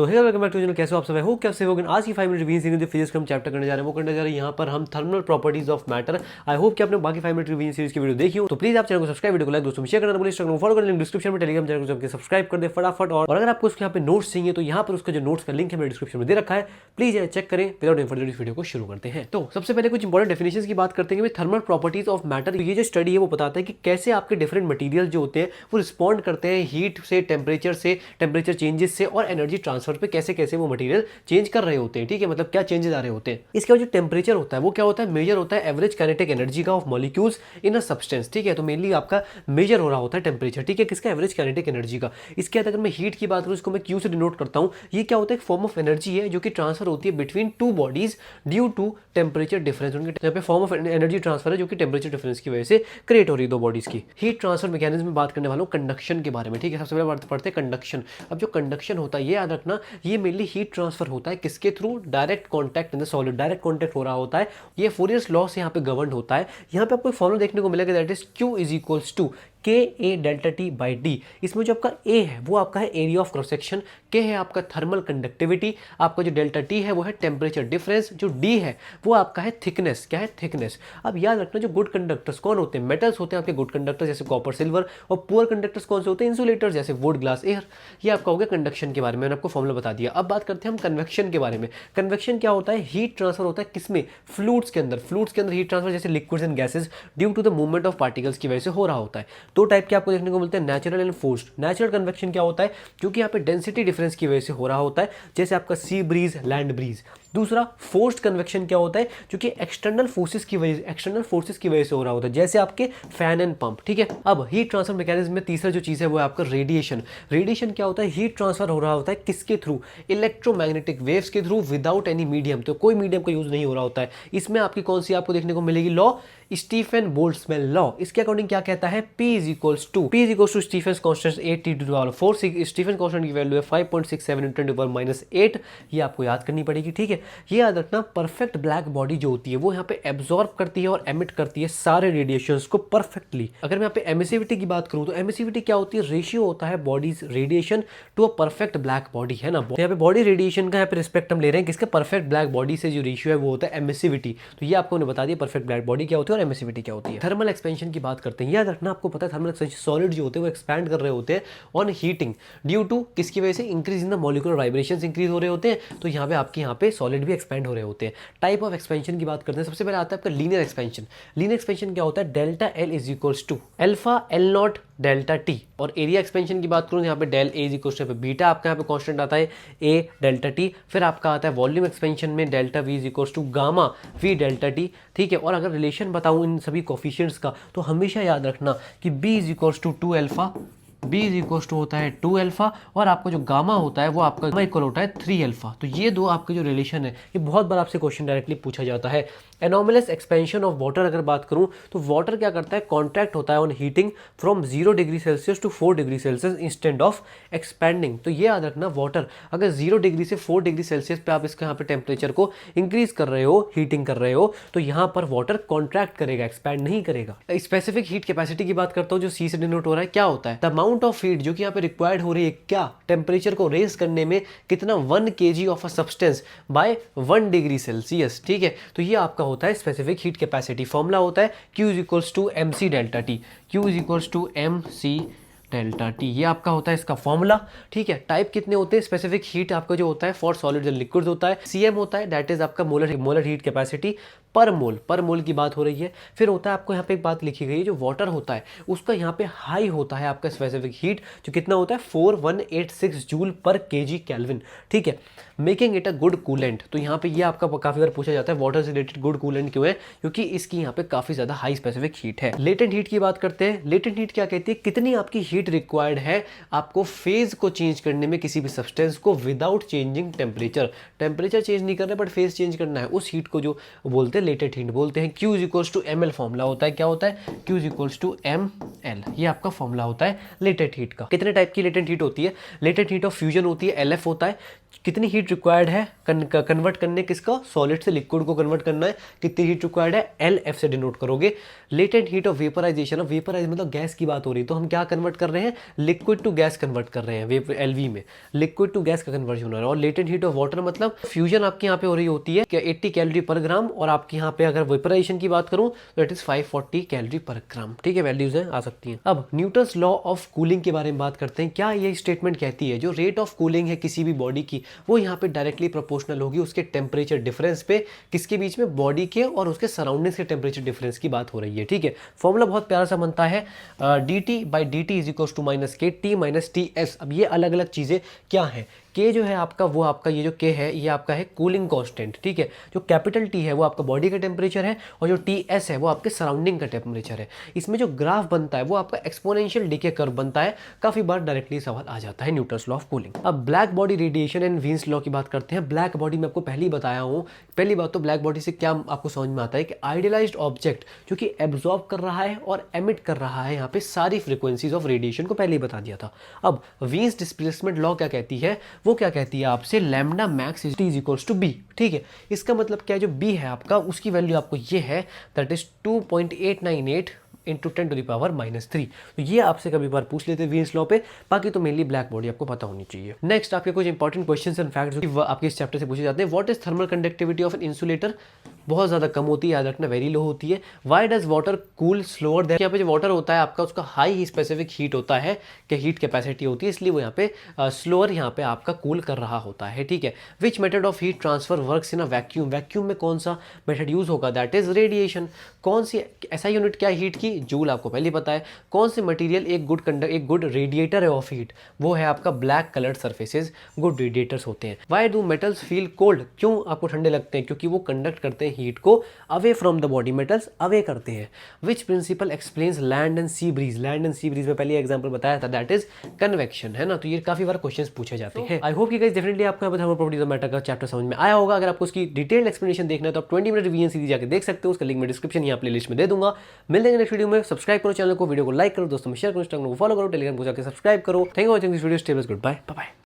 तो hey welcome back to channel. कैसे हो आप सब? हो कैसे हो? आज की 5 मिनट रिवीजन सीरीज फिजिक्स का हम चैप्टर करने जा रहे हैं, वो करने जा रहे हैं यहाँ पर हम thermal properties of matter. I hope कि आपने बाकी 5 मिनट रिवीजन सीरीज की वीडियो देखी हो, तो प्लीज आप चैनल को सब्सक्राइब, वीडियो को लाइक, दोस्तों शेयर करना बोलिए, इंस्टाग्राम फॉलो कर लिंक डिस्क्रिप्शन में, टेलीग्राम चैनल को सब्सक्राइब कर दे फटाफट। और अगर आपको उसके यहाँ पे नोट्स चाहिए तो यहाँ पर उसका जो नोट्स का लिंक है मेरे डिस्क्रिप्शन में दे रखा है, प्लीज चेक करें। विदाउट एनी फर्दर वीडियो को शुरू करते हैं। तो सबसे पहले कुछ इंपॉर्टेंट डेफिनेशंस की बात करते हैं कि थर्मल प्रॉपर्टीज ऑफ मैटर। ये जो स्टडी है वो बताता है कि कैसे आपके डिफरेंट मटेरियल जो होते हैं वो रिस्पॉन्ड करते हैं हीट से, टेम्परेचर चेंजेस से और एनर्जी ट्रांसफर पे कैसे कैसे वो मटेरियल चेंज कर रहे होते हैं। ठीक है, मतलब क्या चेंजेस आ रहे होते हैं। इसके बाद जो टेम्परेचर होता है वो क्या होता है, मेजर होता है एवरेज काइनेटिक एनर्जी का of molecules in a substance. ठीक है, तो मेनली आपका मेजर हो रहा होता है टेम्परेचर। ठीक है, किसका? एवरेज काइनेटिक एनर्जी का। इसके बाद अगर मैं हीट की बात करूं, इसको मैं क्यू से डिनोट करता हूं। ये क्या होता है? एक फॉर्म ऑफ एनर्जी है जो कि ट्रांसफर होती है between two bodies due to temperature difference. उनके यहाँ पे फॉर्म ऑफ एनर्जी ट्रांसफर है जो कि टेम्परेचर डिफरेंस की वजह से क्रिएट हो रही है दो बॉडीज की। हीट ट्रांसफर मैकेनिज्म में बात करने वालों कंडक्शन के बारे में। ठीक है, सबसे पहले बात पढ़ते हैं कंडक्शन। अब जो कंडक्शन होता है ये याद रखना, ये मेनली हीट ट्रांसफर होता है किसके through? Direct contact in the solid. Direct contact हो रहा होता है, ये फोरियर्स लॉ से यहाँ पे गवर्न होता है। यहाँ पे आपको एक फॉर्मूला देखने को मिलेगा, that is Q is equals to K A delta T by D. इसमें जो आपका ए है वो आपका है एरिया ऑफ क्रॉस सेक्शन, के है आपका थर्मल कंडक्टिविटी, आपका जो डेल्टा टी है वो है टेम्परेचर डिफरेंस, जो डी है वो आपका है थिकनेस। क्या है? थिकनेस। अब याद रखना जो गुड कंडक्टर्स कौन होते हैं? मेटल्स होते हैं आपके गुड कंडक्टर्स जैसे कॉपर सिल्वर, और पुअर कंडक्टर्स कौन से होते हैं? इंसुलेटर्स जैसे वुड ग्लास एयर। ये आपका हो गया कंडक्शन के बारे में, मैंने आपको फॉर्मूला बता दिया। अब बात करते हैं हम कन्वेक्शन के बारे में। कन्वेक्शन क्या होता है? हीट ट्रांसफर होता है किसमें? फ्लूइड्स के अंदर। फ्लूइड्स के अंदर हीट ट्रांसफर जैसे liquids and gases due to the movement of particles की वजह से हो रहा होता है। दो टाइप के आपको देखने को मिलते हैं, natural and forced. Natural convection क्या होता है? क्योंकि यहाँ पे डेंसिटी डिफरेंस की वजह से हो रहा होता है, जैसे आपका सी ब्रीज, लैंड ब्रीज। दूसरा फोर्स्ड कन्वेक्शन क्या होता है? जो कि एक्सटर्नल फोर्सेस की वजह से हो रहा होता है, जैसे आपके फैन एंड पंप। ठीक है, अब हीट ट्रांसफर मैकेनिज्म में तीसरा जो चीज है वो है आपका रेडिएशन। रेडिएशन क्या होता है? हीट ट्रांसफर हो रहा होता है किसके थ्रू? इलेक्ट्रोमैग्नेटिक वेव्स के थ्रू, विदाउट एनी मीडियम। तो कोई मीडियम का यूज नहीं हो रहा होता है। इसमें आपकी कौन सी आपको देखने को मिलेगी? Law, Stefan Boltzmann law. इसके अकॉर्डिंग क्या कहता है? P is equals to Stefan constant 8 T to the power 4। Stefan constant की वैल्यू है 5.67 × 10 टू पावर -8। ये आपको याद करनी पड़ेगी। ठीक है, ये याद रखना, परफेक्ट ब्लैक बॉडी जो होती है वो यहाँ पे एब्जॉर्ब करती है और एमिट करती है सारे रेडिएशंस को परफेक्टली। अगर मैं यहाँ पे एमिसिविटी की बात करूँ तो एमिसिविटी क्या होती है? रेशियो होता है bodies radiation to a perfect black body, है ना। तो यहाँ पे बॉडी रेडिएशन का यहाँ पे रिस्पेक्ट हम ले रहे हैं किसका? परफेक्ट ब्लैक बॉडी से जो रेशियो है वो होता है एमिसिविटी। तो ये आपको बता दिया परफेक्ट ब्लैक बॉडी क्या होती है और एमिसिविटी क्या होती है। थर्मल एक्सपेंशन की बात करते हैं। याद रखना, आपको पता है थर्मल एक्सपेंशन सॉलिड जो होते हैं वो एक्सपैंड कर रहे होते हैं ऑन हीटिंग ड्यू टू किसकी वजह से? Increase in the molecular vibrations increase हो रहे होते हैं। तो यहाँ पे आपके यहाँ पे सॉलिड भी एक्सपैंड हो रहे होते हैं। टाइप ऑफ एक्सपेंशन की बात करते हैं, सबसे पहले आता है आपका लीनियर एक्सपेंशन। लीनियर एक्सपेंशन क्या होता है? Delta L is equals to alpha L naught delta T. और एरिया एक्सपेंशन की बात करूँ यहाँ पे del A is equals to beta, आपका यहाँ पे कांस्टेंट आता है ए डेल्टा टी। फिर आपका आता है वॉल्यूम एक्सपेंशन में delta V is equals to gamma V delta T. ठीक है, और अगर रिलेशन बताऊँ इन सभी कोफिशिएंट्स का तो हमेशा याद रखना कि B is equals to 2 alpha, B is equals to होता है 2 अल्फा, और आपका जो गामा होता है वो आपका इक्वल होता है 3 अल्फा। तो ये दो आपके जो रिलेशन है, ये बहुत बार आपसे क्वेश्चन डायरेक्टली पूछा जाता है। एनॉमलस एक्सपेंशन ऑफ वाटर अगर बात करूं तो वाटर क्या करता है? कॉन्ट्रैक्ट होता है on heating from 0 degree Celsius to 4 degree Celsius instead of expanding. तो ये याद रखना, वाटर अगर 0 डिग्री से 4 डिग्री सेल्सियस पे आप इसके यहाँ पे टेम्परेचर को इंक्रीज कर रहे हो, हीटिंग कर रहे हो, तो यहाँ पर वाटर कॉन्ट्रैक्ट करेगा, एक्सपैंड नहीं करेगा। स्पेसिफिक हीट कैपेसिटी की बात करता हूँ, जो सी से डिनोट हो रहा है, क्या होता है? द अमाउंट ऑफ हीट जो कि यहाँ पे रिक्वायर्ड हो रही है क्या? टेम्परेचर को रेज करने में कितना? 1 kg of a substance by 1 degree Celsius. ठीक है, तो ये आपका होता है स्पेसिफिक हीट कैपेसिटी। फॉर्मूला होता है Q is equals to M C delta T. Q is equals to M C delta T, ये आपका होता है इसका फॉर्मूला। ठीक है, टाइप कितने होते हैं? स्पेसिफिक हीट आपका जो होता है फॉर सॉलिड्स एंड लिक्विड्स होता है, सीएम होता है, दैट इज आपका मोलर हीट कैपेसिटी पर मोल की बात हो रही है। फिर होता है आपको यहाँ पे एक बात लिखी गई है, जो वाटर होता है उसका यहाँ पे हाई होता है आपका स्पेसिफिक हीट, जो कितना होता है 4186 जूल पर केजी केल्विन। ठीक है, making it a good coolant. तो यहाँ पे ये आपका काफी बार पूछा जाता है वाटर से रिलेटेड गुड कूलेंट क्यों है? क्योंकि इसकी यहाँ पे काफी ज्यादा हाई स्पेसिफिक हीट है। लेटेंट हीट की बात करते हैं। लेटेंट हीट क्या कहती है? कितनी आपकी हीट रिक्वायर्ड है आपको फेज को चेंज करने में किसी भी सब्सटेंस को विदाउट चेंजिंग टेम्परेचर चेंज नहीं करना बट फेज चेंज करना है, उस हीट को जो बोलते हैं लेटेंट हीट बोलते हैं। Q is equals to ml formula होता है। क्या होता है? Q is equals to ml, ये आपका फॉर्मूला होता है लेटेंट हीट का। कितने टाइप की लेटेंट हीट होती है? लेटेंट हीट ऑफ फ्यूजन होती है, LF होता है। कितनी हीट रिक्वायर्ड है कन्वर्ट करने किसका? सॉलिड से लिक्विड को कन्वर्ट करना है, कितनी हीट रिक्वायर्ड है? LF से डिनोट करोगे। Latent heat of vaporization, of vaporize मतलब गैस की बात हो रही है, तो हम क्या कन्वर्ट कर कर रहे हैं, लिक्विड टू गैस कन्वर्ट कर रहे हैं, वेपर एलवी में लिक्विड टू गैस का कन्वर्जन हो रहा है। और लेटेंट हीट ऑफ वाटर मतलब फ्यूजन आपके यहाँ पे हो रही होती है 80 कैलोरी पर ग्राम, और आपके यहाँ पे अगर वेपराइजेशन की बात करूं तो इट इज 540 कैलोरी पर ग्राम। ठीक है, वैल्यूज हैं, आ सकती हैं। अब न्यूटन्स लॉ ऑफ कूलिंग के बारे में बात करते हैं। क्या ये स्टेटमेंट कहती है जो रेट ऑफ कूलिंग है किसी भी बॉडी की, वो यहाँ पे डायरेक्टली प्रोपोर्शनल होगी उसके टेम्परेचर डिफरेंस पे, किसके बीच में, बॉडी के और उसके सराउंडिंग्स के टेम्परेचर डिफरेंस की बात हो रही है। ठीक है, फॉर्मूला बहुत प्यारा सा बनता है, dt/dt is equal to -kT - Ts। अब ये अलग अलग चीजें क्या है, K जो है आपका, वो आपका ये जो K है ये आपका है कूलिंग कांस्टेंट। ठीक है, जो कैपिटल T है वो आपका बॉडी का टेम्परेचर है, और जो Ts है वो आपके सराउंडिंग का टेम्परेचर है। इसमें जो ग्राफ बनता है वो आपका एक्सपोनेंशियल डीके कर्व बनता है। काफी बार डायरेक्टली सवाल आ जाता है न्यूटन्स लॉ ऑफ कूलिंग। अब black body radiation and Wien's law की बात करते हैं। ब्लैक बॉडी में आपको पहले ही बताया हूँ। पहली बात तो ब्लैक बॉडी से क्या आपको समझ में आता है कि आइडियलाइज्ड ऑब्जेक्ट जो कि एब्जॉर्ब कर रहा है और एमिट कर रहा है यहाँ पे सारी फ्रीक्वेंसीज ऑफ रेडिएशन को पहले ही बता दिया था। अब वीन्स डिस्प्लेसमेंट लॉ क्या कहती है, वो क्या कहती है आपसे, lambda max is equals to B. ठीक है, इसका मतलब क्या है, जो बी है आपका उसकी वैल्यू आपको ये है, दैट इज 2.898 इंटू 10⁻³ तो ये आपसे कभी बार पूछ लेते हैं वीन्स लॉ पे। बाकी तो मेनली ब्लैक बॉडी आपको पता होनी चाहिए। नेक्स्ट आपके कुछ इंपॉर्टेंट क्वेश्चंस एंड फैक्ट्स जो आपके इस चैप्टर से पूछे जाते हैं। What is thermal conductivity of an insulator, बहुत ज़्यादा कम होती है, याद रखना, वेरी लो होती है। Why does water cool slower then, यहाँ पे जो वाटर होता है आपका उसका हाई ही स्पेसिफिक हीट होता है कि हीट कैपेसिटी होती है, इसलिए वो यहाँ पे स्लोअर यहाँ पे आपका कूल कर रहा होता है। ठीक है, which method of heat transfer works in a vacuum, vacuum में कौन सा मेथड यूज होगा, दैट इज रेडिएशन। कौन सी ऐसा यूनिट क्या हीट की, जूल, आपको पहले पता है। कौन सी मटेरियल एक गुड रेडिएटर है ऑफ हीट, वो है आपका black coloured surfaces, good radiators होते हैं। Why do metals feel cold, क्यों आपको ठंडे लगते हैं, क्योंकि वो कंडक्ट करते हैं हीट को away from the body, metals away करते हैं। Which principle explains land and sea breeze, land and sea breeze में पहले एग्जांपल बताया था, दैट इज कन्वेक्शन, है ना। तो ये काफी बार क्वेश्चंस पूछे जाते हैं। आई होप कि गाइस डेफिनेटली आपको यहाँ पर थर्मल प्रॉपर्टीज ऑफ मैटर का चैप्टर समझ में आया होगा। अगर आपको उसकी डिटेल्ड एक्सप्लेनेशन देखना है तो आप 20 मिनट रिवीजन सीरीज जाकर देख सकते हो, उसका लिंक मैं डिस्क्रिप्शन यहाँ प्लेलिस्ट में दे दूंगा। मिलेंगे नेक्स्ट वीडियो में। सब्सक्राइब करो चैनल को, वीडियो को लाइक करो, दोस्तों में शेयर करो, इंस्टाग्राम को फॉलो करो, टेलीग्राम को जाकर सब्सक्राइब करो। Thank you for watching this video, stay good bye bye.